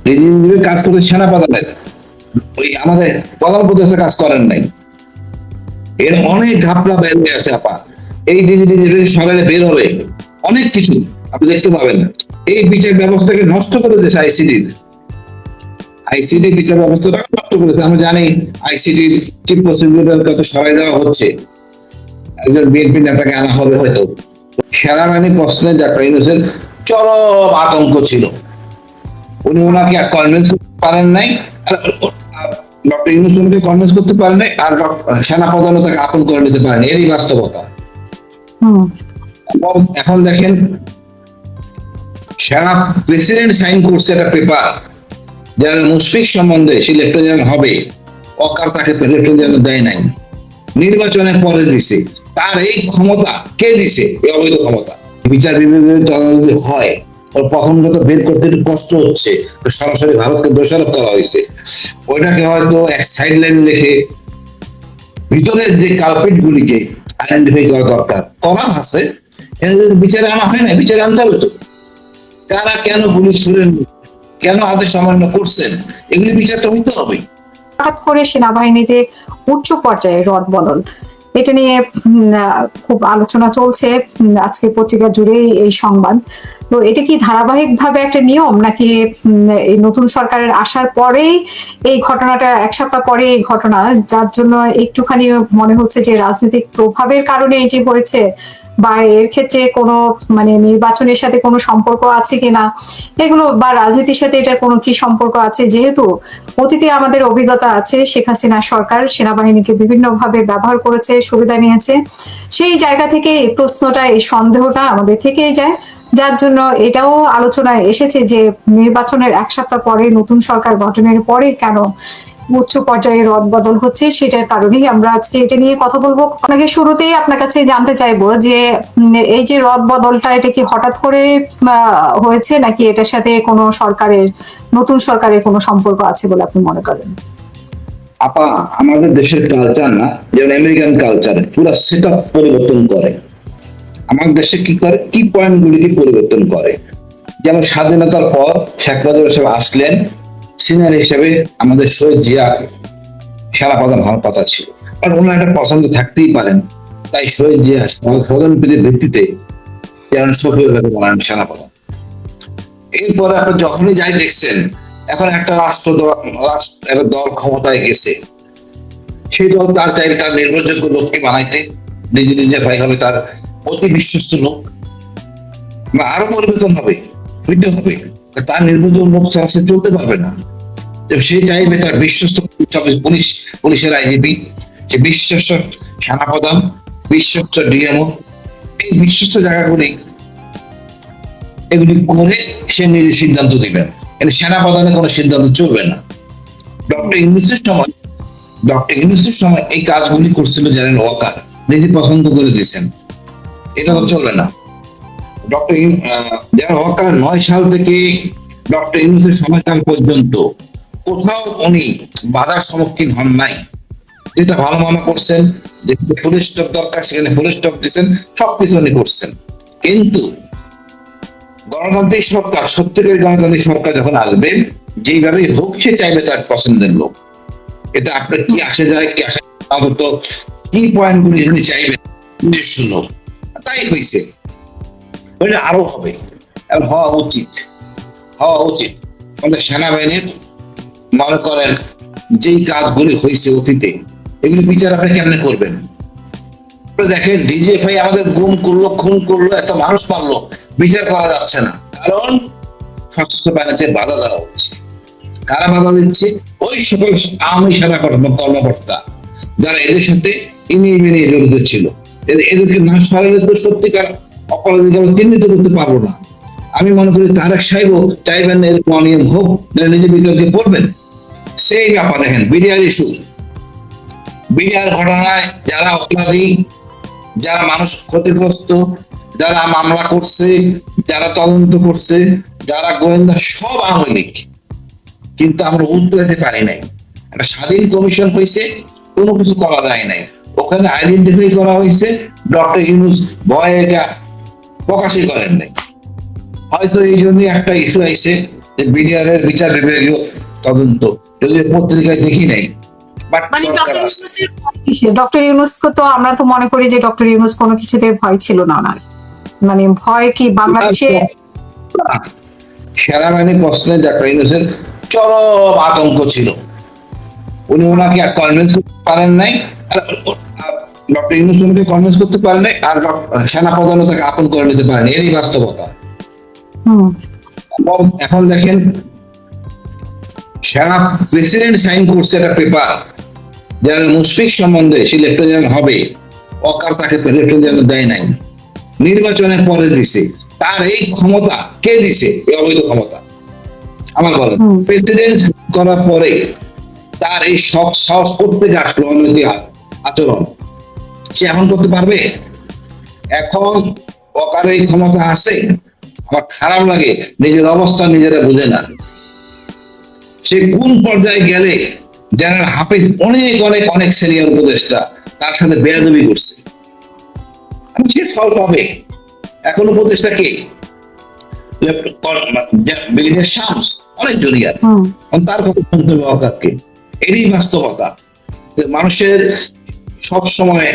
রিজিজুরে কাজ করতে সেনা প্রধানের, ওই আমাদের প্রধান উপদেষ্টা কাজ করেন নাই। এর অনেক ঘাপলা বের হয়ে আছে আপা। এই ডিজিটাল সকালে বের হবে অনেক কিছু আপনি দেখতে পাবেন। এই বিচার ব্যবস্থাকে নষ্ট করে দিয়েছে আইসিডি বিচার ব্যবস্থাটা নষ্ট করেছে। আমরা জানি আইসিডির চিফ প্রসিকিউটরকে সরাই দেওয়া হচ্ছে, একজন বিএনপি নেতাকে আনা হবে হয়তো। সেনাবাহিনী প্রশ্নে ডক্টর ইউনূসের চরম আতঙ্ক ছিল, উনি ওনাকে কনভিন্স করতে পারেন নাই, ডক্টর ইউনূস ওনাকে কনভিন্স করতে পারেন নাই, আর সেনা প্রধানও তাকে আপন করে নিতে পারেন, এরই বাস্তবতা। এখন দেখেন সেনা প্রেসিডেন্ট সাইন করছে একটা পেপার, জেনারেল মুশফিক সম্বন্ধে সে লেফটেন্যান্ট জেনারেল হবে, অকার তাকে লেফটেন্যান্ট জেনারেল দেয় নাই, নির্বাচনের পরে দিছে। তার এই ক্ষমতা কে দিছে? এই অবৈধ ক্ষমতা। বিচার বিভাগীয় তদন্ত হয়, ওর প্রথম যত বের করতে একটু কষ্ট হচ্ছে, সরাসরি ভারতকে দোষারোপ করা হয়েছে। ওইটাকে হয়তো এক সাইড লাইন লিখে ভিতরের যে কালপিট গুলিকে আইডেন্টিফাই করা দরকার, করা আছে, বিচারে আনা হয় না, বিচারে আনতে হবে তো। কারা কেন গুলি ছুড়েন, কেন হাতে সামান্য করছেন, এগুলি বিচার তো হইতে হবে। হঠাৎ করে সেনাবাহিনীতে উচ্চ পর্যায়ে রদবদল, এটা নিয়ে খুব আলোচনা চলছে, আজকে পত্রিকা জুড়েই এই সংবাদ। তো এটা কি ধারাবাহিকভাবে একটা নিয়ম, নাকি এই নতুন সরকারের আসার পরেই এই ঘটনাটা, এক সপ্তাহ পরে এই ঘটনা, যার জন্য একটুখানি মনে হচ্ছে যে রাজনৈতিক প্রভাবের কারণে এটি হয়েছে, বা এর ক্ষেত্রে কোনো মানে নির্বাচনের সাথে কোনো সম্পর্ক আছে কিনা, এগুলো, বা রাজনীতির সাথে এটার কোনো কি সম্পর্ক আছে? যেহেতু অতীতে আমাদের অভিজ্ঞতা আছে, শেখ হাসিনা সরকার সেনাবাহিনীকে বিভিন্নভাবে ব্যবহার করেছে, সুবিধা নিয়েছে, সেই জায়গা থেকে এই প্রশ্নটা, এই সন্দেহটা আমাদের থেকেই যায়। যার জন্য এটাও আলোচনায় এসেছে যে নির্বাচনের এক সপ্তাহ পরে, নতুন সরকার গঠনের পরে কেন উচ্চ পর্যায়ে রদবদল হচ্ছে, সেটার কারণেই আমরা আজকে এটা নিয়ে কথা বলবো। আপনাকে শুরুতেই আপনার কাছে জানতে চাইবো যে এই যে রদবদলটা, এটা কি হঠাৎ করে হয়েছে, নাকি এটার সাথে কোনো সরকারের, নতুন সরকারের কোনো সম্পর্ক আছে বলে আপনি মনে করেন? আপা, আমাদের দেশের কালচার না, যেমন আমেরিকান কালচার পুরো সেটআপ পরিবর্তন করে। আমার দেশে কি করে, কি পয়েন্ট গুলিকে পরিবর্তন করে। যেমন স্বাধীনতার পর শেখ মুজিবুর সাহেব আসলেন, সিনিয়র হিসেবে আমাদের শহীদ জিয়া সেনাপ্রধান হওয়ার কথা ছিল, আর ওনার একটা পছন্দ থাকতেই পারেন, তাই শহীদ জিয়া স্বজনপ্রীতির ভিত্তিতে যেমন শফিউল্লাহকে বানান সেনাপ্রধান। এরপরে আপনি যখনই যাই দেখছেন, এখন একটা একটা দল ক্ষমতায় গেছে, সেই দল তার চাইবে তার নির্ভরযোগ্য লোককে বানাইতে, নিজে নিজে ভাই হবে তার অতি বিশ্বস্ত লোক, আরো পরিবর্তন হবে, হইতে হবে। তার নির্ভরযোগ্য লোক ছাড়া সে চলতে পারবে না। সে চাইবে তার বিশ্বস্ত পুলিশের আইজিপি, সে বিশ্বস্ত সেনাপ্রধান, বিশ্বস্ত ডিএমও, এই বিশ্বস্ত জায়গাগুলি এগুলি করে সে নিজে সিদ্ধান্ত দিবেন। সেনাপ্রধানের কোনো সিদ্ধান্ত চলবে না। ডক্টর ইউনূসের সময় এই কাজগুলি করছিল জেনারেল ওয়াকার, নিজে পছন্দ করে দিয়েছেন, এটা তো চলবে না। জেনারেল ওয়াকার 9 সাল থেকে ডক্টর ইউনূসের সময়কাল পর্যন্ত কোথাও উনি বাধার সম্মুখীন হন নাই। যেটা ভালো মনে করছেন, যেখানে পুলিশ স্টপ দরকার সেখানে পুলিশ স্টপ দিচ্ছেন, সবকিছু উনি করছেন। কিন্তু গণতান্ত্রিক সরকার, সত্যিকারের গণতান্ত্রিক সরকার যখন আসবে, যেইভাবেই হোক সে চাইবে তার পছন্দের লোক। এটা আপনার কি আসে যায়, কি আসে অন্তত কি পয়েন্ট গুলি উনি চাইবেন নিজস্ব লোক, তাই হয়েছে। ওইটা আরো হবে, হওয়া উচিত। আমাদের সেনাবাহিনীর মনে করেন যেই কাজগুলি হয়েছে অতীতে, এগুলি বিচার আপনি কেমনে করবেন? দেখেন ডিজিএফআই আমাদের গুম করলো, খুন করলো, এত মানুষ মারলো, বিচার করা যাচ্ছে না, কারণ সশস্ত্র বাহিনীতে বাধা দেওয়া হচ্ছে। কারা বাধা দিচ্ছে? ওই সকল আওয়ামী সেনা কর্মকর্তা যারা এদের সাথে ইনিয়ে বিনিয়ে জড়িত ছিল। এদেরকে না সরালে তো সত্যিকার অপরাধী চিহ্নিত করতে পারবো না। আমি মনে করি তারেক সাহেবও চাইবেন এরকম অনিয়ম হোক, নিজে বিতর্কে পড়বেন। সেই ব্যাপার দেখেন বিডিআর ইস্যু, বিডিআর ঘটনায় যারা অপরাধী, যারা মানুষ ক্ষতিগ্রস্ত, যারা মামলা করছে, যারা তদন্ত করছে, যারা গোয়েন্দা, সব আওয়ামী লীগ। কিন্তু আমরা উত্তর দিতে পারি নাই। একটা স্বাধীন কমিশন হয়েছে, কোনো কিছু করা যায় নাই। ওখানে আইডেন্টিফাই করা হয়েছে, ডক্টর ইউনূস ভয়ে এটা প্রকাশই করেন নাই। হয়তো এই জন্য একটা ইস্যু আইছে, যে বিডিআর এর বিচার বিভাগীয় তদন্ত, যদি পত্রিকায় দেখি নাই, বাট মানে দরকার আছে। ডক্টর ইউনূসকে তো আমরা তো মনে করি যে ডক্টর ইউনূস কোনো কিছুতে ভয় ছিল না ওনার, মানে ভয় কি বাংলাদেশে সেনাবাহিনী প্রশ্নে ডক্টর ইউনূসের চরম আতঙ্ক ছিল। উনি ওনাকে কনভিন্স করতে পারেন নাই, ডক্টর ইউনূস ওনাকে কনভিন্স করতে পারেন নাই, আর সেনা প্রধানও তাকে আপন করে নিতে পারেনি, এরই বাস্তবতা। হুম এবং এখন দেখেন, সেনা প্রেসিডেন্ট সাইন করছে একটা পেপার, জেনারেল মুশফিক সম্বন্ধে, সে লেফটেন্যান্ট জেনারেল হবে, ওকার তাকে লেফটেন্যান্ট জেনারেল দেয় নাই, নির্বাচনের পরে দিছে। তার এই ক্ষমতা কে দিছে? এই অবৈধ ক্ষমতা আমার বলেন। প্রেসিডেন্ট করার পরে তার এই সব সাহস করতে আসলো অনৈতিক আচরণ, সে এখন করতে পারবে? এখন ওকার এই ক্ষমতা আছে। আমার খারাপ লাগে, নিজের অবস্থা নিজেরা বুঝে না। সে কোন পর্যায়ে গেলে জেনারেল হাফিজ অনেক অনেক অনেক সিনিয়র উপদেষ্টা তার সাথে বেয়াদবি করছে, সে ফল পাবে। এখন উপদেষ্টা কে? ব্রিগেডিয়ার শামস, অনেক জুনিয়র, তার কথা শুনতে হবে ওকারকে। এরই বাস্তবতা। মানুষের সব সময়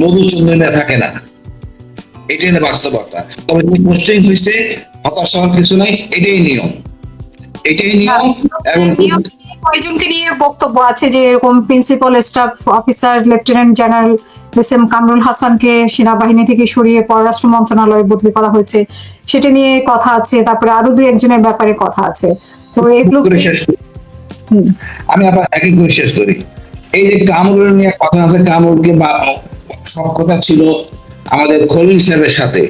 মধুচন্দ্রিমা থাকে না, এটাই না বাস্তবতা। তবে পোস্টিং হয়েছে, হতাশ হওয়ার কিছু নাই, এটাই নিয়ম, এটাই নিয়ম। এবং কয়েকজনকে নিয়ে বক্তব্য আছে যে এরকম principal staff officer lieutenant general SM. Kamrul হাসানকে সেনাবাহিনী থেকে সরিয়ে পররাষ্ট্র মন্ত্রণালয়ে বদলি করা হয়েছে, সেটা নিয়ে কথা আছে। তারপরে আরো দুই একজনের ব্যাপারে কথা আছে। তো এগুলো আমি আবার একই করে শেষ করি। এই যে কামরুল নিয়ে কথা আছে, কামরুলকে সব কথা ছিল আমাদের খলিল সাহেবের সাথে।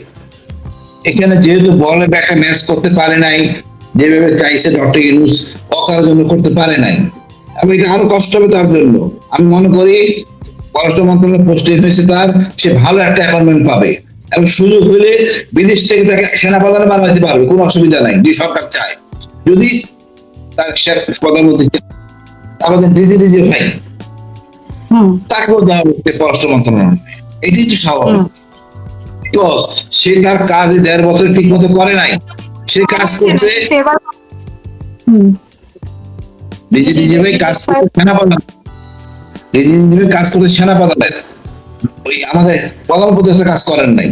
এখানে যেহেতু বলে একটা ম্যাচ করতে পারে নাই, যেভাবে চাইছে ডক্টর ইউনূস, ওকার জন্য করতে পারে নাই, এবং এটা আরো কষ্ট হবে তার জন্য। আমি মনে করি পররাষ্ট্র মন্ত্রণালয়ের পোস্টিং হয়েছে তার, সে ভালো একটা অ্যাপয়েন্টমেন্ট পাবে, এবং সুযোগ হলে বিদেশ থেকে তাকে সেনাপ্রধানে বানাইতে পারবে, কোনো অসুবিধা নাই, যদি সরকার চায়। যদি তার প্রধানমন্ত্রী আমাদের নিজে নিজে ভাই, তাকেও দেওয়া হচ্ছে পররাষ্ট্র মন্ত্রণালয়, এটাই তো স্বাভাবিক। সে তার কাজ 1.5 বছর ঠিক মতো করে নাই, সে কাজ করছে নিজে নিজে ভাই, কাজ করছে সেনাপ্রধান, নিজে নিজে কাজ করছে সেনাপ্রধানের, ওই আমাদের প্রধান উপদেষ্টা কাজ করেন নাই।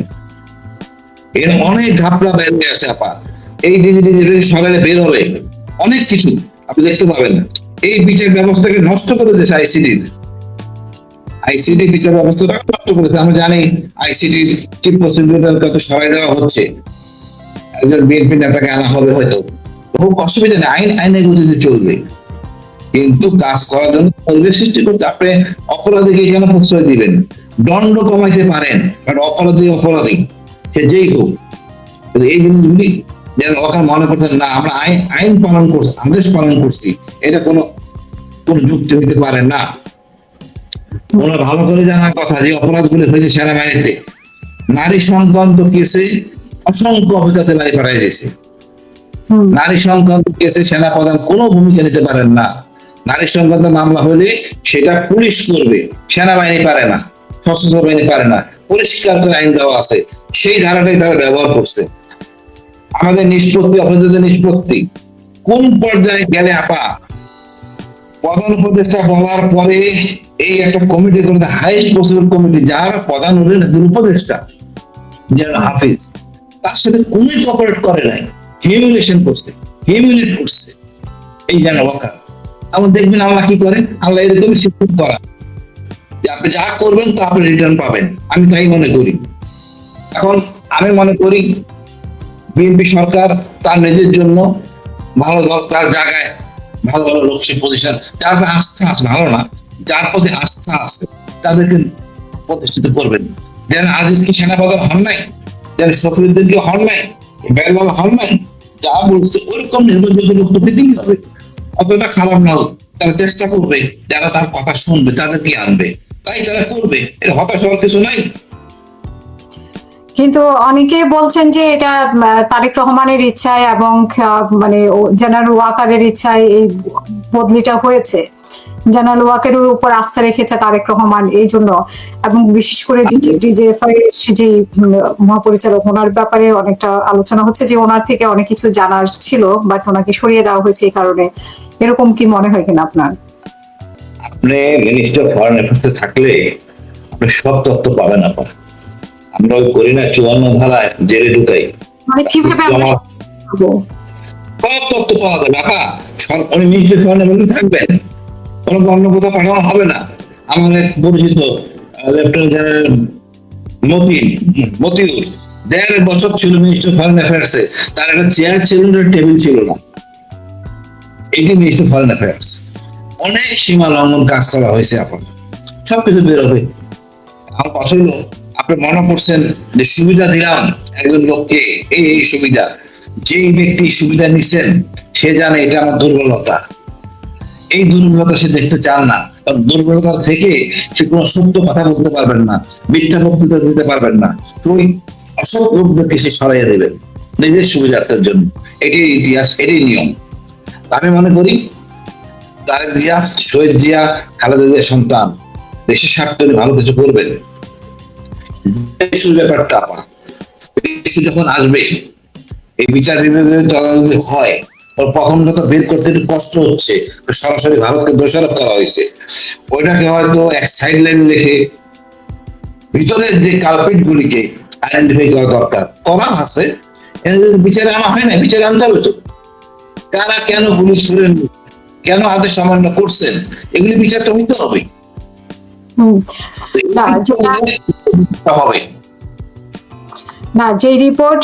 এর অনেক ঘাপলা বের হয়ে আছে আপা। এই নিজে নিজে সকালে বের হবে অনেক কিছু, আপনি দেখতে পাবেন। এই বিচার ব্যবস্থাকে নষ্ট করে দিয়েছে আইসিটি বিচার ব্যবস্থাটা নষ্ট করেছে। আমরা জানি আইসিটি চিফ প্রসিকিউটরকে সরাই দেওয়া হচ্ছে, একজন বিএনপি নেতাকে আনা হবে হয়তো, খুব অসুবিধা নেই, আইনের গতিতে চলবে। কিন্তু কাজ করার জন্য পরিবেশ সৃষ্টি করতে আপনি অপরাধীকে কেন প্রশ্রয় দিবেন? দণ্ড কমাইতে পারেন, কারণ অপরাধী সে যেই হোক। এই জিনিসগুলি যেন ওখানে মনে করতেন না আমরা আইন পালন করছি, আদেশ পালন করছি, এটা কোনো যুক্তি হইতে পারে না। ওনার ভালো করে জানার কথা যে অপরাধগুলি হয়েছে সেনাবাহিনীতে, নারী সংক্রান্ত কেসে অসংখ্য অফিসারদের বাড়ি পাঠাই দিয়েছে। নারী সংক্রান্ত কেসে সেনাপ্রধান কোনো ভূমিকা নিতে পারেন না। নারী সংক্রান্ত মামলা হলে সেটা পুলিশ করবে, সেনাবাহিনী পারে না, সশস্ত্র বাহিনী পারে না। পরিষ্কার করে আইন দেওয়া আছে, সেই ধারাটাই তারা ব্যবহার করছে। আমাদের নিষ্পত্তি, অফিসারদের নিষ্পত্তি কোন পর্যায়ে গেলে আপা, প্রধান উপদেষ্টা বলার পরে এই একটা কমিটি করে, হাইস্ট পসিবল কমিটি, যার প্রধান হলেন উপদেষ্টা জেনারেল হাফিজ, তার সাথে কোনোই কোঅপারেট করে নাই, হিউমিলিয়েশন করছে, হিউমিলিয়েট করছে এই জেনারেল ওয়াকার। এখন দেখবেন আল্লাহ কি করে, আল্লাহ এরকমই শিক্ষিত করা, যে আপনি যা করবেন তা আপনি রিটার্ন পাবেন। আমি তাই মনে করি। এখন আমি মনে করি বিএনপি সরকার তার নিজের জন্য ভালো, তার জায়গায় ভালো ভালো লোকসের প্রতিষ্ঠান, যার আস্থা আছে, ভালো না, যার প্রতি আস্থা আছে তাদেরকে প্রতিষ্ঠিত করবেন। যেন আজিজ কি সেনাপ্রধান হন নাই, যেন শফিউদ্দিন কি হন নাই, বেলাল হন নাই, যা বলছে ওরকম নির্ভরযোগ্য লোক তোকে দিতে হবে। অতটা খারাপ না হোক, তারা চেষ্টা করবে, যারা তার কথা শুনবে তাদেরকে আনবে, তাই তারা করবে। এটা হতাশ হওয়ার কিছু নাই। কিন্তু অনেকে বলছেন যে এটা তারেক রহমানের ইচ্ছায় এবং মানে জেনারেল ওয়াকারের ইচ্ছায় এই বদলিটা হয়েছে। জেনারেল ওয়াকারের উপর আস্থা রেখেছে তারেক রহমান এই জন্য, এবং বিশেষ করে ডিজিএফআই যে মহাপরিচালক ওনার ব্যাপারে অনেকটা আলোচনা হচ্ছে যে ওনার থেকে অনেক কিছু জানার ছিল, বাট ওনাকে সরিয়ে দেওয়া হয়েছে এই কারণে। এরকম কি মনে হয় কিনা আপনার? আপনি মিনিস্টার ফরেন অ্যাফেয়ার্সে থাকলে আপনি সব তথ্য পাবেন। আমরা ওই করি না 54 ধারায় জেলে ঢুকাই, মানে কিভাবে আমরা পাবো? সব তথ্য পাওয়া যাবে। উনি মিনিস্টার ফরেন অ্যাফেয়ার্সে থাকবেন, কোনো অন্য কোথাও পাঠানো হবে না। আমার এক পরিচিত লেফটেন্যান্ট জেনারেল মতিউর 1.5 বছর ছিল মিনিস্টার ফরেন অ্যাফেয়ার্সে, তার একটা চেয়ার ছিল না, টেবিল ছিল না। এটি মিনিস্টার ফরেন অ্যাফেয়ার্স। অনেক সীমা লঙ্ঘন কাজ করা হয়েছে। এখন সবকিছু বেরোবে। আমার কথা হলো, আপনি মনে করছেন যে সুবিধা দিলাম একজন লোককে, এই সুবিধা, যেই ব্যক্তি সুবিধা নিচ্ছেন সে জানে এটা আমার দুর্বলতা। এই দুর্বলতা সে দেখতে চান না, কারণ দুর্বলতা থেকে সে কোনো সত্য কথা বলতে পারবেন না, মিথ্যা বক্তৃতা দিতে পারবেন না। ওই অসৎ লোকদেরকে সে সরাইয়া দেবেন নিজের সুবিধার্থের জন্য। এটাই ইতিহাস, এটাই নিয়ম। আমি মনে করি তারেক জিয়া, শহীদ জিয়া, খালেদা জিয়ার সন্তান, দেশের স্বার্থে ভালো কিছু করবেন। ব্যাপারটা যখন আসবে, এই বিচার বিভাগের তদন্ত হয়, প্রথম যত বের করতে একটু কষ্ট হচ্ছে, সরাসরি ভারতকে দোষারোপ করা হয়েছে। ওইটাকে হয়তো এক সাইড লাইন রেখে ভিতরের যে কালপিট গুলিকে আইডেন্টিফাই করা দরকার, করা আছে। বিচারে আনা হয় না, বিচারে আনতে হবে তো। কারা কেন গুলি ছুড়েন, কেন হাতে সামান্য করছেন, এগুলি বিচার তো হইতে হবে। না, যে রিপোর্ট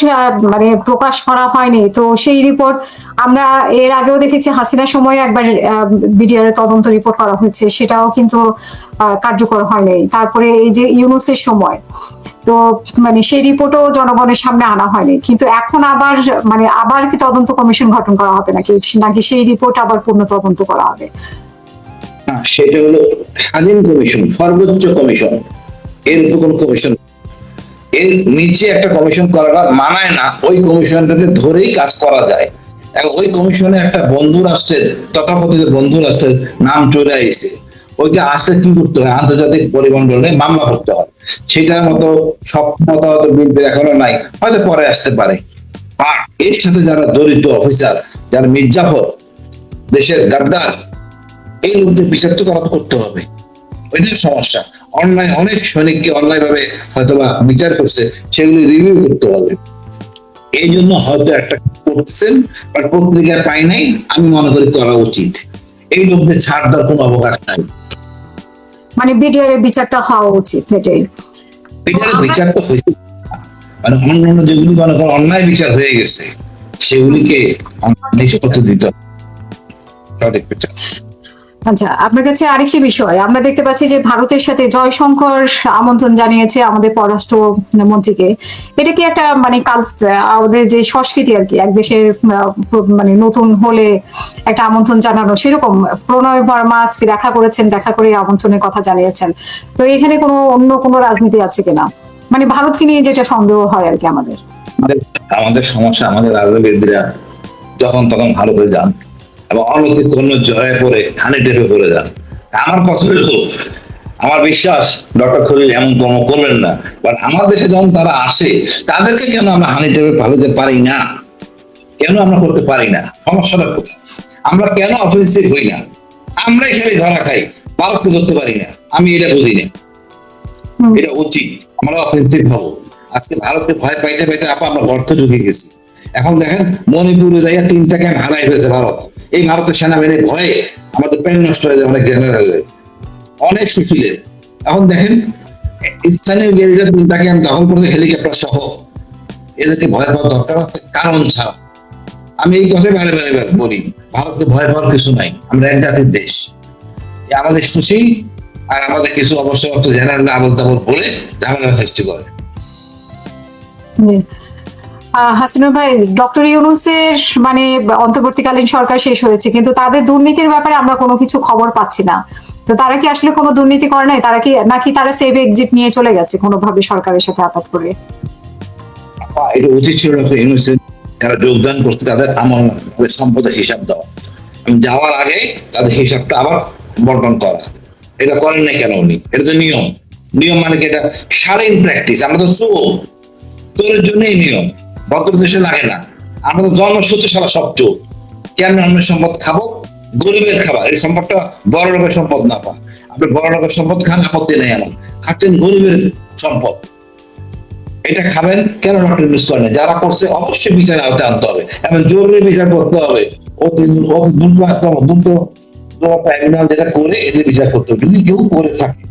মানে প্রকাশ করা হয়নি, তো সেই রিপোর্ট আমরা এর আগেও দেখেছি হাসিনার সময় একবার বিডিআর তদন্ত রিপোর্ট করা হয়েছে, সেটাও কিন্তু কার্যকর হয়নি। তারপরে এই যে ইউনূসের সময়, তো মানে সেই রিপোর্টও জনগণের সামনে আনা হয়নি। কিন্তু এখন আবার কি তদন্ত কমিশন গঠন করা হবে নাকি সেই রিপোর্ট আবার পূর্ণ তদন্ত করা হবে? সেটা হলো স্বাধীন কমিশন, সর্বোচ্চ কমিশন। এর উপর কোন কমিশন, এর নিচে একটা কমিশন করাটা মানায় না। ওই কমিশনটাকে ধরেই কাজ করা যায়। ওই কমিশনে একটা বন্ধু রাষ্ট্রের, তথাকথিত বন্ধু রাষ্ট্রের নাম চলে আসছে। ওইটা আসলে কি করতে হয়, আন্তর্জাতিক পরিমণ্ডলে মামলা করতে হয়। সেটার মতো সক্ষমতা হয়তো বিএনপির এখনো নাই, হয়তো পরে আসতে পারে। আর এর সাথে যারা জড়িত অফিসার, যারা মির্জাফর, দেশের গাদ্দার, এই লোকদের বিচার তো করতে হবে। ওইটাই সমস্যা। অন্যায় অনেক সৈনিককে অন্যায় ভাবে হয়তোবা বিচার করছে, সেগুলি রিভিউ করতে হবে। এই জন্য হয়তো একটা করছেন, বাট পত্রিকায় পাই নাই। আমি মনে করি করা উচিত। এই লোকদের ছাড় দেওয়ার কোনো অবকাশ নাই। মানে বিডিআর এর বিচারটা হওয়া উচিত, এটাই। বিডিআর বিচারটা হয়েছে, মানে অন্যান্য যেগুলি মনে করেন অন্যায় বিচার হয়ে গেছে, সেগুলিকে নিষ্পত্তি দিতে হবে, সঠিক বিচার। আচ্ছা, আপনার কাছে আরেকটি বিষয়, আমরা দেখতে পাচ্ছি যে ভারতের সাথে জয়শঙ্কর আমন্ত্রণ জানিয়েছে আমাদের পররাষ্ট্র মন্ত্রীকে। এটা কি একটা মানে আমাদের যে সংস্কৃতি আর কি, এক দেশের মানে নতুন হলে একটা আমন্ত্রণ জানানো, সেরকম প্রণয় বর্মা আজকে দেখা করেছেন, দেখা করে আমন্ত্রণের কথা জানিয়েছেন। তো এখানে অন্য কোনো রাজনীতি আছে কিনা, মানে ভারতকে নিয়ে যেটা সন্দেহ হয় আর কি আমাদের? আমাদের সমস্যা, আমাদের রাজনীতিবিদরা যখন তখন ভারতে যান এবং অনৈতিক কোন জয়ে পড়ে হানি টেপে পড়ে যান। আমার কথা হলো, আমার বিশ্বাস ডক্টর খলিল এমন কর্ম করবেন না। বাট আমার দেশে যখন তারা আসে, তাদেরকে কেন আমরা হানি টেপে পালাতে পারি না? কেন আমরা করতে পারি না? সমস্যাটা কোথায়? আমরা কেন অফেন্সিভ হই না? আমরাই খালি ধরা খাই, ভারতকে ধরতে পারি না। আমি এটা বুঝি না। এটা উচিত আমরা অফেন্সিভ হবো। আজকে ভারতকে ভয় পাইতে পাইতে আমরা গর্ত ঢুকে গেছি। এখন দেখেন মণিপুরে যাইয়া 3টা ক্যাম্প হারাই ফেলেছে ভারত। এই ভারতের সেনাবাহিনীর ভয়ে আমাদের প্যান নষ্ট হয়ে যায় অনেক জেনারেলের, অনেক সুশীলের। এখন দেখেন স্থানীয় গেরিলা 3টা ক্যাম্প দখল করতে হেলিকপ্টার সহ। এদেরকে ভয় পাওয়ার দরকার আছে কারণ ছাড়া। আমি এই কথাই বারে বারে বলি, ভারতকে ভয় পাওয়ার কিছু নাই। আমরা এক জাতির দেশ। আমাদের সুশীল আর আমাদের কিছু অবশ্যই জেনারেল আবল তাবল বলে ঝামেলা সৃষ্টি করে। হাসিনুর ভাই, ডক্টর ইউনূসের মানে অন্তর্বর্তীকালীন সরকার শেষ হয়েছে, কিন্তু তাদের দুর্নীতির ব্যাপারে আমরা কোনো কিছু খবর পাচ্ছি না। তো তারা কি আসলে কোনো দুর্নীতি করে নাই? নাকি তারা সেভ এক্সিট নিয়ে চলে গেছে কোনোভাবে সরকারের সাথে আঘাত করে? এটা উচিত ছিল ডক্টর ইউনূসের, যারা যোগদান করছে তাদের আমল, তাদের সম্পদের হিসাব দেওয়া। যাওয়ার আগে তাদের হিসাবটা আবার বন্টন করা। এটা করেন না কেন উনি? এটা তো নিয়ম। নিয়ম মানে কি? এটা শালীন প্র্যাকটিস। আমরা তো চোরের জন্যই নিয়ম, ভদ্র দেশে লাগে না। আমরা তো জন্মসূত্রে সারা সব চোর। কেন অন্যের সম্পদ খাবো? গরিবের খাবার। এই সম্পদটা বড় লোকের সম্পদ না পা। আপনি বড় লোকের সম্পদ খান, আপত্তি নেই আমার। খাচ্ছেন গরিবের সম্পদ, এটা খাবেন কেন? ডক্টর মিস করেন। যারা করছে অবশ্যই বিচারে আওতায় আনতে হবে এবং জরুরি বিচার করতে হবে। দ্রুত ট্রাইব্যুনাল যেটা করে এদের বিচার করতে হবে যদি কেউ করে থাকে।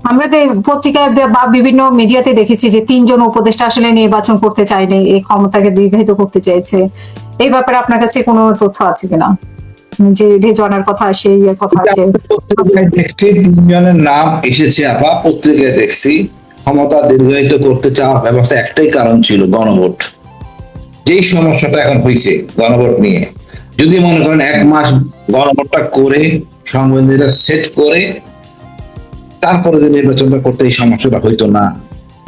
আমরা পত্রিকায় বা বিভিন্ন মিডিয়াতে দেখেছি যে 3 জন উপদেষ্টা আসলে নির্বাচন করতে চায়নি, এই ক্ষমতাকে দীর্ঘায়িত করতে চাইছে। এই ব্যাপারে আপনার কাছে কোনো তথ্য আছে কিনা, যে রেজওয়ানের কথা আসে, ইয়ের কথা আসে? দেখছি 3 জনের নাম এসেছে আপা, পত্রিকায় দেখছি। ক্ষমতা দীর্ঘায়িত করতে চাওয়ার ব্যবস্থা একটাই কারণ ছিল, গণভোট। যেই সমস্যাটা এখন হয়েছে গণভোট নিয়ে, যদি মনে করেন 1 মাস গণভোটটা করে সংবিধানটা সেট করে তারপরে যে নির্বাচনটা করতে, এই সমস্যাটা হইতো না।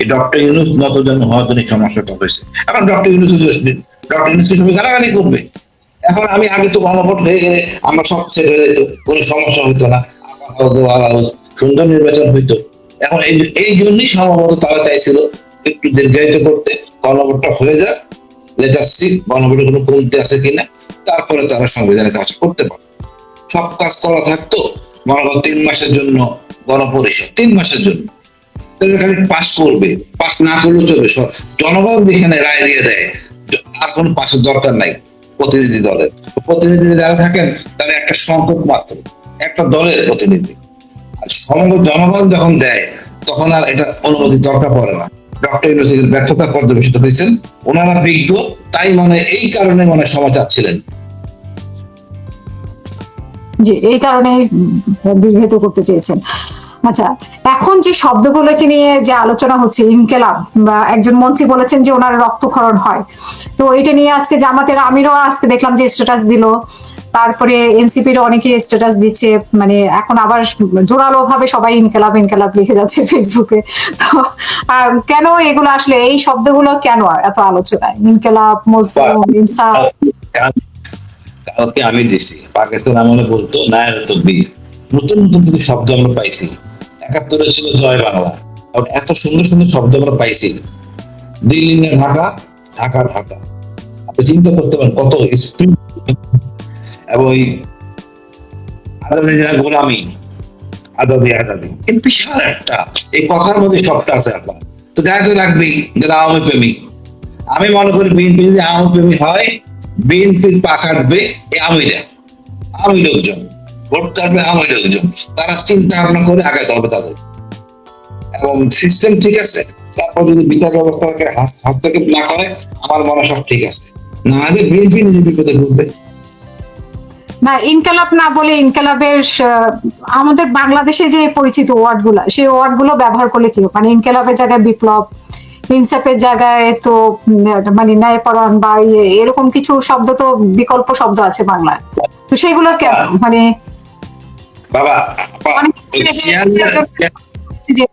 এই ডক্টর ইউনূস মতো যেন হয়তো এই সমস্যাটা হয়েছে। এখন ডক্টর ইউনূস ডক্টর ইউনূসকে সবাই গালাগালি করবে। এখন আমি আগে তো গণভোট হয়ে গেলে আমরা সব সেট হয়ে যেত, কোনো সমস্যা হইতো না, সুন্দর নির্বাচন হইতো। এখন এই জন্যই সম্ভবত তারা চাইছিল একটু দীর্ঘায়িত করতে, গণভোটটা হয়ে যাক, লেটার সি গণভোটে কোনো কমতে আছে কিনা, তারপরে তারা সংবিধানের কাজ করতে পারে। সব কাজ করা থাকতো মনে করো 3 মাসের জন্য গণপরিষদ, 3 মাসের জন্য খালি পাস করবে, পাস না করলেও চলবে। জনগণ যেখানে রায় দিয়ে দেয়, আর কোনো পাসের দরকার নাই প্রতিনিধি দলের। প্রতিনিধি যারা থাকেন তারা একটা সংখ্যক মাত্র, একটা দলের প্রতিনিধি। আর সমগ্র জনগণ যখন দেয় তখন আর এটা অনুমতি দরকার পড়ে না। ডক্টর ইউনূসের ব্যর্থতা পর্যবেসিত হয়েছেন, ওনারা বিজ্ঞ, তাই এই কারণে সময় চাচ্ছিলেন। জি, এই কারণে দীর্ঘায়িত করতে চেয়েছেন। আচ্ছা, এখন যে শব্দগুলোকে নিয়ে যে আলোচনা হচ্ছে, ইনকেলাব, বা একজন মন্ত্রী বলেছেন যে ওনার রক্তক্ষরণ হয়, তো এটা নিয়ে আজকে জামাতের আমিরও আজকে দেখলাম যে স্ট্যাটাস দিল, তারপরে এনসিপির অনেকে স্ট্যাটাস দিচ্ছে, মানে এখন আবার জোরালো ভাবে সবাই ইনকেলাব ইনকেলাব লিখে যাচ্ছে ফেসবুকে। তো কেন এগুলো আসলে, এই শব্দগুলো কেন এত আলোচনায়? ইনকেলাব, মজলুম, ইনসাফ। কালকে আমি দিছি, পাকিস্তান আমলে বলতো নায়ের তকবীর। নতুন নতুন কিছু শব্দ আমরা পাইছি। 71-এ ছিল জয় বাংলা। এত সুন্দর সুন্দর শব্দ আমরা পাইছি। দিল্লি না ঢাকা, ঢাকা ঢাকা। আপনি চিন্তা করতে পারেন কত স্পিড। এবং ওই আজাদি গোলামি, আজাদি আজাদি, এই বিশাল একটা, এই কথার মধ্যে সবটা আছে আপনার। তো গায়ে তো লাগবেই যারা আওয়ামী প্রেমী। আমি মনে করি বিএনপি যদি আওয়ামী প্রেমী হয়, বিএনপির পা কাটবে আওয়ামী লোকজন, ভোট কাটবে আওয়ামী লোকজন। তারা চিন্তা ভাবনা করে আগাতে হবে তাদের। এবং সিস্টেম ঠিক আছে, তারপর যদি বিচার ব্যবস্থাকে হস্তক্ষেপ না করে, আমার মনে সব ঠিক আছে। না হলে বিএনপি নিজে বিপদে ঘুরবে। না, ইনকালাব না বলে ইনকালাবের আমাদের বাংলাদেশে যে পরিচিত ওয়ার্ড গুলা, সেই ওয়ার্ড গুলো ব্যবহার করলে কি, মানে ইনকালাবের জায়গায় বিপ্লব, ইনসাফের জায়গায় তো মানে ন্যায়পরায়ণ বা এরকম কিছু শব্দ, তো বিকল্প শব্দ আছে বাংলায়, তো সেগুলো কেন? মানে বাবা যে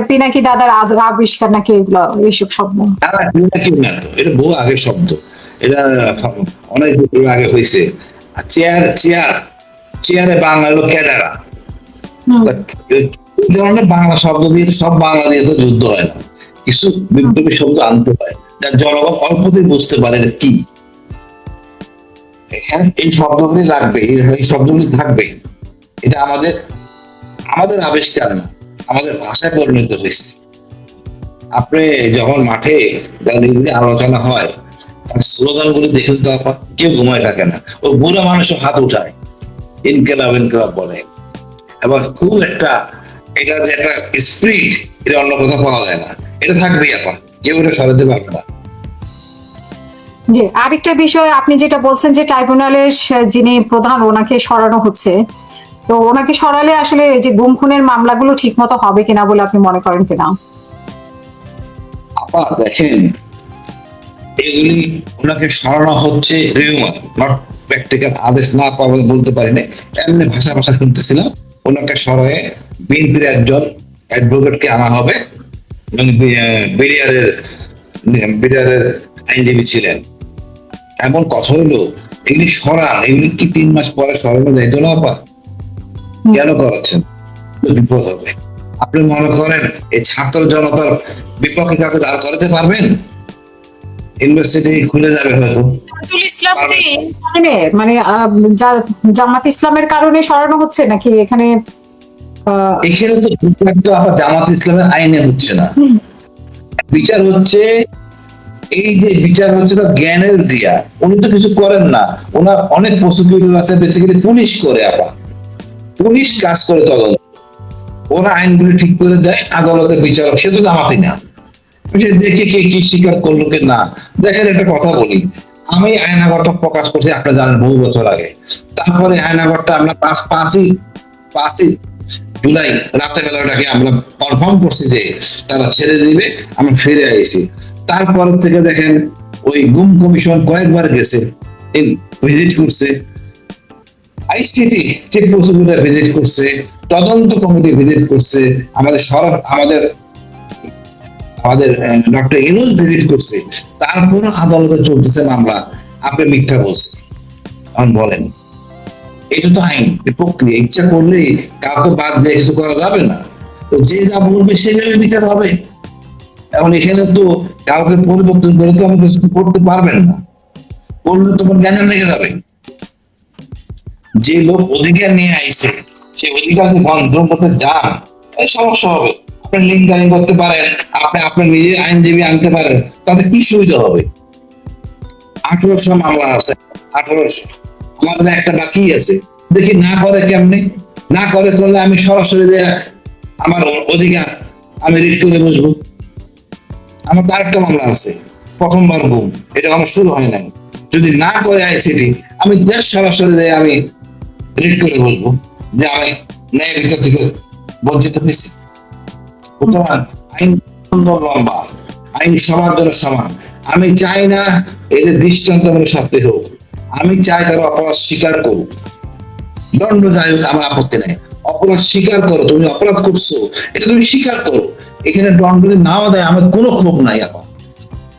পিনাকি দাদার আবিষ্কার নাকি এগুলো, এইসব শব্দ? এটা বহু আগের শব্দ, এটা অনেক আগে হয়েছে। চেয়ারে বাংলা হলো ক্যাডারা। এই ধরনের বাংলা শব্দ দিয়ে সব বাংলা দিয়ে তো যুদ্ধ হয় না, কিছু বিপ্লবী শব্দ আনতে হয় যা জনগণ অল্পতেই বুঝতে পারে কি। এখানে এই শব্দগুলি লাগবে, এই শব্দগুলি থাকবে। এটা আমাদের আবিষ্কার না, আমাদের ভাষায় পরিণত হয়েছে। আপনি যখন মাঠে আলোচনা হয়, তার স্লোগান গুলি দেখুন তো আপা, কেউ ঘুমায় থাকে না। ও বুড়া মানুষও হাত উঠায়, ইনকেলাব ইনকেলাব বলে। এবং খুব একটা, এটা যে একটা স্পিরিট, এটা অন্য কোথাও পাওয়া যায় না। এটা থাকবেই আপা, কেউ এটা সরাতে পারবে না। জি, আরেকটা বিষয় আপনি যেটা বলছেন যে ট্রাইব্যুনালের যিনি প্রধান, ওনাকে সরানো হচ্ছে, তো ওনাকে সরালে আসলে যে গুম খুনের মামলাগুলো ঠিক মতো হবে কিনা বলে আপনি মনে করেন কিনা? আপা দেখেন, এগুলি ওনাকে সরানো হচ্ছে রিউমার, নট প্র্যাকটিক্যাল। আদেশ না পাবো বলতে পারি না, এমনি ভাষা শুনতেছিলাম। ওনাকে সরায়ে বিএনপির একজন অ্যাডভোকেটকে আনা হবে, মানে বিডিআরের আইনজীবী ছিলেন। এমন কথা হইলো, এগুলি সরান, এগুলি কি 3 মাস পরে সরানো যাইতো না আপা? কেন করাচ্ছেন? বিপদ হবে। আপনি মনে করেন এই ছাত্র জনতার বিপক্ষে কাউকে দাঁড় করাতে পারবেন? ইউনিভার্সিটি খুলে যাবে হয়তো। নজরুল ইসলামকে এই কারণে মানে জামাত ইসলামের কারণে সরানো হচ্ছে নাকি এখানে এখানে তো বিচার তো আবার জামাত ইসলামের আইনে হচ্ছে না, বিচার হচ্ছে এই যে বিচার হচ্ছে না জ্ঞানের দিয়া। উনি তো কিছু করেন না, ওনার অনেক প্রসিকিউটর আছে, বেসিক্যালি পুলিশ করে, আবার পুলিশ কাজ করে তদন্ত, ওরা আইনগুলি ঠিক করে দেয়, আদালতের বিচারক সে তো জামাতি না, সে দেখে কে কি স্বীকার করলো কে না। দেখেন একটা কথা বলি, আমি আয়নাঘরটা প্রকাশ করছি আপনারা জানেন বহু বছর আগে, তারপরে আয়নাঘরটা আমরা পাঁচই জুলাই রাতের বেলাটাকে আমরা কনফার্ম করছি যে তারা ছেড়ে দিবে, আমরা ফিরে আইছি। তারপর থেকে দেখেন ওই গুম কমিশন কয়েকবার গেছে, ভিজিট করছে, আইসিটি চিফ প্রসিকিউটর ভিজিট করছে, তদন্ত কমিটি ভিজিট করছে, আমাদের আমাদের ডক্টর ইনুস ভিজিট করছে, তারপরও আদালতে চলতেছে মামলা। আপনি মিথ্যা বলছেন, এখন বলেন, এটা তো আইন, প্রক্রিয়া, ইচ্ছা করলে কাউকে বাদ দিয়ে কিছু করা যাবে না, তো যে যা বলবে সেভাবে বিচার হবে। এখন এখানে তো কাউকে পরিবর্তন করে তো আমি কিছু করতে পারবেন না, করলে তোমার জ্ঞান লেগে যাবে। যে লোক অধিকার নিয়ে আইছে সে অধিকারকে বন্ধ করতে যান, এই সমস্যা হবে। আপনি লিঙ্কারিং করতে পারেন, আপনি আপনার নিজের আইনজীবী আনতে পারেন, তাতে কি সুবিধা হবে? 1800 মামলা আছে, 1800, আমাদের একটা বাকি আছে, দেখি না করে কেমনে, না করে করলে আমি সরাসরি আমার অধিকার আমি রিট করে বসবো। আমার তো আরেকটা মামলা আছে, প্রথমবার গুম, এটা আমার শুরু হয় নাই, যদি না করে আইসিটি আমি দেশ সরাসরি আমি রিট করে বলবো যে আমি ন্যায় বিচার থেকে বঞ্চিত হয়েছি। সুতরাং আইন সুন্দর লম্বা, আইন সবার জন্য সমান। আমি চাই না এদের দৃষ্টান্তমূলক শাস্তি হোক, আমি চাই তারা অপরাধ স্বীকার করুক, দণ্ড যাই হোক আমার আপত্তি নেই। অপরাধ স্বীকার করো, তুমি অপরাধ করছো এটা তুমি স্বীকার করো, এখানে দণ্ড যদি নাও দেয় আমার কোনো ক্ষোভ নাই, আমার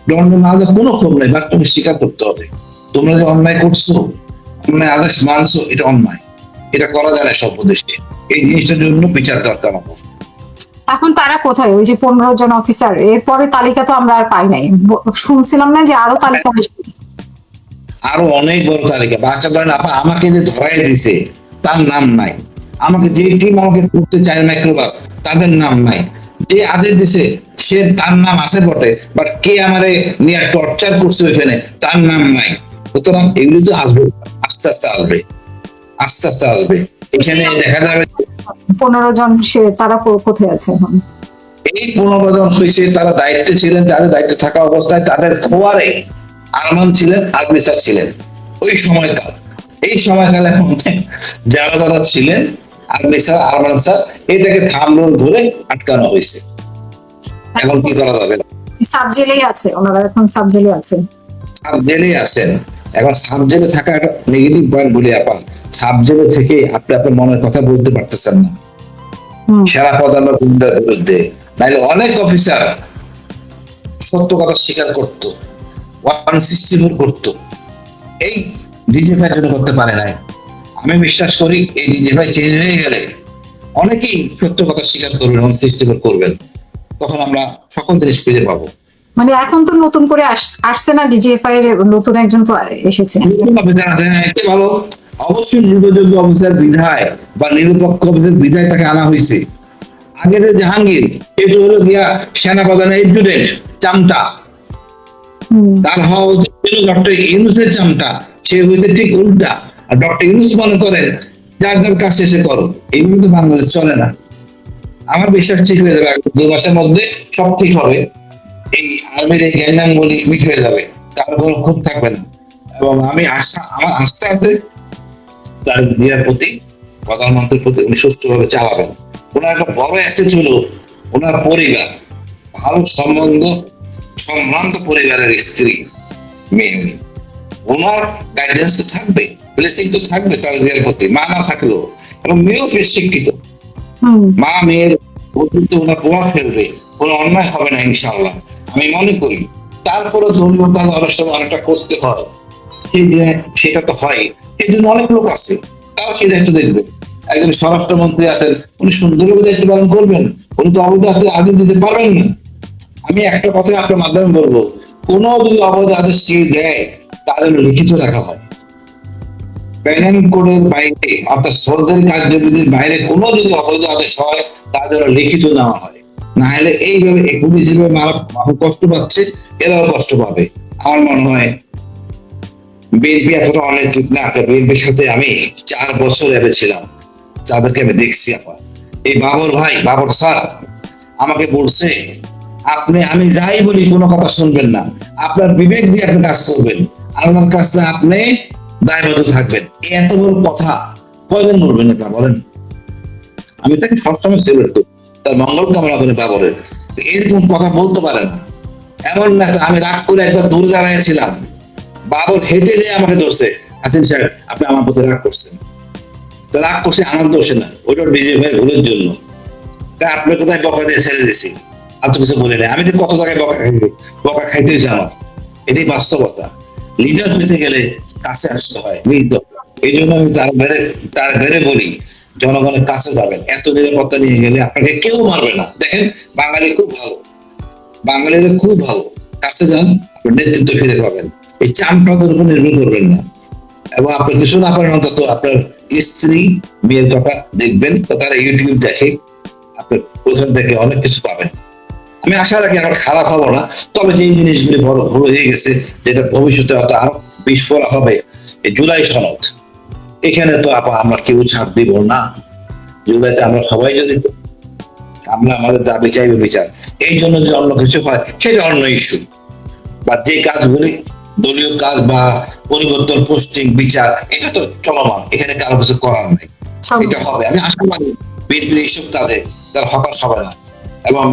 দণ্ড না দেয় কোনো ক্ষোভ নাই, বাট তুমি স্বীকার করতে হবে তোমরা যে অন্যায় করছো, অন্যায় আদেশ মানছো, এটা অন্যায়, এটা করা যায় না সব দেশে, এই জিনিসটার জন্য বিচার দরকার আমার। এখন তারা কোথায়? ওই যে 15 জন অফিসার, এরপরে তালিকা তো আমরা আর পাই নাই, শুনছিলাম না যে আরো তালিকা আসবে? আরো অনেক বড় তালিকা, বাচ্চা ধরেন আমাকে যে ধরাই দিছে তার নাম নাই, আমাকে যে টিম আমাকে করতে চায় মাইক্রোবাস তাদের নাম নাই, যে আদেশ দিছে সে তার নাম আছে বটে, বাট কে আমারে নিয়ে টর্চার করছে ওইখানে তার নাম নাই। সুতরাং এগুলি তো আসবে, আস্তে আস্তে আসবে, আস্তে আস্তে আসবে। এখানে দেখা যাবে 15 জন, তারা কোথায় আছে এখন? এই 15 জন হয়েছে, তারা দায়িত্বে ছিলেন, তাদের দায়িত্বে থাকা অবস্থায় তাদের খোয়ারে আরমান ছিলেন, আজমি স্যার ছিলেন ওই সময়কাল। এই সময়কালে যারা যারা ছিলেন আজমি স্যার, আরমান স্যার, এটাকে থামরুল ধরে আটকানো হয়েছে। এখন কি করা যাবে? সাব জেলেই আছে ওনারা, এখন সাব জেলে আছে, সাব জেলে আছেন। এখন সাব জেলে থাকা একটা নেগেটিভ পয়েন্ট বলি আপা, সাব জেলে থেকে আপনি আপনার মনের কথা বলতে পারতেছেন না সেরা প্রধান বিরুদ্ধে, নাইলে অনেক অফিসার সত্য কথা স্বীকার করতো, 164 করতো, এই ডিজিএফআই জন্য করতে পারে নাই। আমি বিশ্বাস করি এই ডিজিএফআই চেঞ্জ হয়ে গেলে অনেকেই সত্য কথা স্বীকার করবেন, 164 করবেন, তখন আমরা সকল জিনিস খুঁজে পাবো। মানে এখন তো নতুন করে আসছে না ডিজিএফআই এর নতুন একজন তো এসেছে, ভালো, অবশ্যই নির্ভরযোগ্য অফিসার বিধায় বা নিরপেক্ষ অফিসার বিধায় তাকে আনা হয়েছে। আগের জাহাঙ্গীর এটা হলো গিয়া সেনাপ্রধানের এডজুটেন্ট চামটা, তার হওয়া উচিত ডক্টর ইউনূসের চামটা, সে হইতে ঠিক উল্টা। আর ডক্টর ইউনূস মনে করেন যার যার কাজ শেষে করো, এইগুলো তো বাংলাদেশ চলে না। আমার বিশ্বাস ঠিক হয়ে যাবে, 2 মাসের মধ্যে সব ঠিক হবে, এই আর্মির এই জ্ঞানাঙ্গুলি মিট হয়ে যাবে, কারো কোনো ক্ষোভ থাকবে না। এবং আমি আমার আস্থা আছে তার বিয়ার প্রতি, প্রধানমন্ত্রীর প্রতি, উনি সুষ্ঠুভাবে চালাবেন। ওনার একটা বড় অ্যাসেট হলো ওনার পরিবার, ভালো সম্ভ্রান্ত পরিবারের স্ত্রী মেয়ে, ওনার গাইডেন্স তো থাকবে, ব্লেসিং তো থাকবে তার বিয়ের প্রতি, মা না থাকলেও, এবং মেয়েও বেশ শিক্ষিত, মা মেয়ের ওনার প্রভাব ফেলবে, কোনো অন্যায় হবে না ইনশাআল্লাহ আমি মনে করি। তারপরে দলীয় কাজ অনেক সময় অনেকটা করতে হয়, সেটা তো হয়, সেই জন্য অনেক লোক আছে, তারা সেই দায়িত্ব দেখবে। একজন স্বরাষ্ট্রমন্ত্রী আছেন, উনি সুন্দরভাবে দায়িত্ব পালন করবেন, উনি তো অবৈধ আদেশ দিতে পারবেন না। আমি একটা কথা আপনার মাধ্যমে বলবো, কোনো যদি অবৈধ আদেশ কেউ দেয় তাদের লিখিত রাখা হয়। প্যানেল কোডের বাইরে অর্থাৎ সরকারি কার্যবিধির বাইরে কোনো যদি অবৈধ আদেশ হয় তাদের লিখিত নেওয়া হয়। না হলে এইভাবে পুলিশ যেভাবে কষ্ট পাচ্ছে এরাও কষ্ট পাবে। আমার মনে হয় বিএনপি এতটা অনৈতিক না। বিএনপির সাথে আমি 4 বছর ছিলাম, তাদেরকে আমি দেখছি। আমার এই বাবর ভাই, বাবর স্যার আমাকে বলছে, আমি যাই বলি কোনো কথা শুনবেন না, আপনার বিবেক দিয়ে আপনি কাজ করবেন, আল্লাহর কাছে আপনি দায়বদ্ধ থাকবেন। এত বড় কথা কয়জন বলবেন না তা বলেন? আমি তাকে সবসময় সেলিব্রেট করি, তার মঙ্গল কামনা করি বাবরের। এরকম কথা বলতে পারে না। এমন না আমি রাগ করে একবার দূরে দাঁড়াইছিলাম, বাবর হেঁটে দিয়ে আমাকে ধরছে, হাসিন সাহেব আপনি আমার প্রতি রাগ করছেন। তো রাগ করছে আমার দোষে না, ওইটা বিজয় ভাই ভুলের জন্য। আপনি কোথায় বকা দিয়ে ছেড়ে দিয়েছি, আর তো কিছু বলে নাই। আমি তো কত জায়গায় বকা খাইতে হয়েছে আমার, এটাই বাস্তবতা। লিডার হইতে গেলে কাছে আসতে হয়। এই জন্য আমি তার বেড়ে বলি, জনগণের কাছে যাবেন। এত নিরাপত্তা নিয়ে গেলে আপনাকে কেউ মারবে না। দেখেন বাঙালি খুব ভালো, বাঙালিরা খুব ভালো, কাছে যান, নেতৃত্ব ফিরে পাবেন। এই চামটাদের উপর নির্ভর করবেন না। এবং আপনি কিছু না পারেন অন্তত আপনার স্ত্রী মেয়ের কথা দেখবেন, তারা ইউটিউব দেখে, আপনি ওখান থেকে অনেক কিছু পাবেন। আমি আশা রাখি আমার খারাপ হবো না। তবে যে জিনিসগুলি বড় ভুল হয়ে গেছে, যেটা ভবিষ্যতে হয়তো আরো বিস্ফোরণ হবে, এই জুলাই সনদ, এখানে তো আমরা কেউ ছাড় দিব না। জুলাইতে আমরা সবাই জড়িত, আমরা আমাদের দাবি চাইবে বিচার। এই জন্য যদি অন্য কিছু হয় সেটা অন্য ইস্যু, বা যে কাজগুলি দলীয় কাজ বা পরিবর্তন, পোস্টিং, বিচার, এটা তো চলমান, এখানে কারো কিছু করার নেই। এটা হবে, আমি আশাবাদী বিএনপির এইসব কাজে তারা হতাশ হবে না। এবং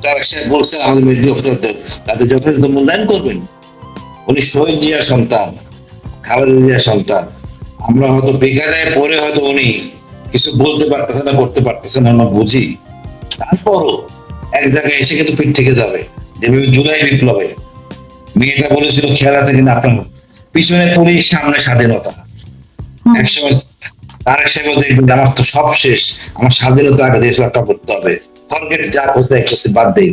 তারা সে বলছেন আমাদের মিলিটারি অফিসারদের, তাদের যথাযথ মূল্যায়ন করবেন। উনি শহীদ জিয়ার সন্তান, খালেদা জিয়ার সন্তান। আমরা হয়তো বেকারে পরে হয়তো উনি কিছু বলতে পারতেছে না, করতে পারতেছে না, আমরা বুঝি। তারপরও এক জায়গায় এসে কিন্তু পিঠ থেকে যাবে। যেভাবে জুলাই বিপ্লবে মেয়েটা বলেছিল, খেয়াল আছে কিনা আপনার, পিছনে পুলিশ, সামনে স্বাধীনতা। একসময় তারেক সাহেব দেখবেন আমার তো সব শেষ, আমার স্বাধীনতা আগে দেশ রক্ষা করতে হবে, ফরগেট যা কোথায় করতে বাদ দেই,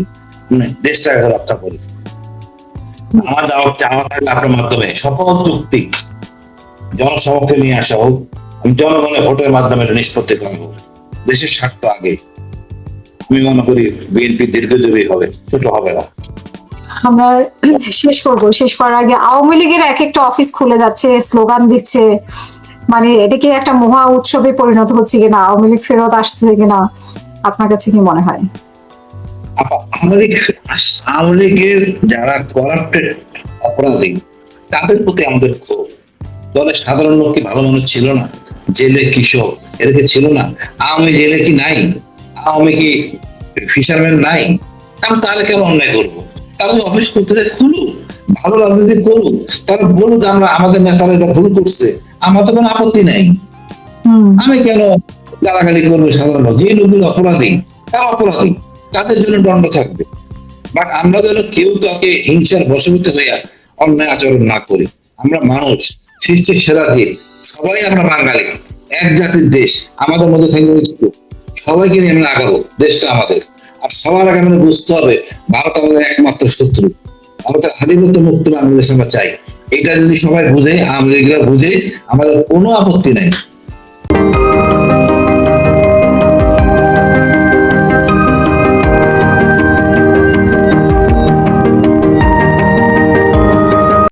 দেশটাকে রক্ষা করি। আমার দাওয়াত চাওয়া থাকলে আপনার মাধ্যমে সকল চুক্তি জনসমক্ষে নিয়ে আসা হোক, জনগণের ভোটের মাধ্যমে নিষ্পত্তি করা হোক। দেশের স্বার্থ আগে। আমি মনে করি বিএনপি দীর্ঘজীবী হবে, ছোট হবে না। আমরা শেষ করার আগে আওয়ামী লীগের এক একটা অফিস খুলে যাচ্ছে, স্লোগান দিচ্ছে, মানে এটা কি একটা মহা উৎসবে পরিণত হচ্ছে কিনা, আওয়ামী লীগ ফেরত আসছে কিনা, আপনার কাছে কি মনে হয়? আওয়ামী লীগের যারা করাপ্টেড অপরাধী তাদের প্রতি আমাদের ক্ষোভ। দলের সাধারণ লোক কি ভালো মানুষ ছিল না? জেলে কিশোর এরা কি ছিল না? আওয়ামী জেলে কি নাই? আওয়ামী কি ফিশারম্যান নাই? আমি তাহলে কেন অন্যায় করবো? তাহলে অফিস করতে খুলুক, ভালো রাজনীতি করুক, তারা বলুক আমরা আমাদের নেতারা এটা ভুল করছে, আমার তো কোনো আপত্তি নাই। আমি কেন গালাগালি করবো? সাধারণ যে লোকগুলো অপরাধী তারা অপরাধী, তাদের জন্য দণ্ড থাকবে। বাট আমরা যেন কেউ তাকে হিংসার বশবর্তী হইয়া অন্যায় আচরণ না করি। আমরা মানুষ, সৃষ্টির সেরা জীব, সবাই আমরা বাঙালি, এক জাতির দেশ, আমাদের মধ্যে থাকবে সবাইকে নিয়ে আমরা আগাবো, দেশটা আমাদের। আর সবার আগে আমাদের বুঝতে হবে ভারত আমাদের একমাত্র শত্রু। ভারতের আধিপত্য মুক্ত বাংলাদেশ আমরা চাই। এটা যদি সবাই বুঝে, আওয়ামী লীগরা বুঝে, আমাদের কোনো আপত্তি নাই।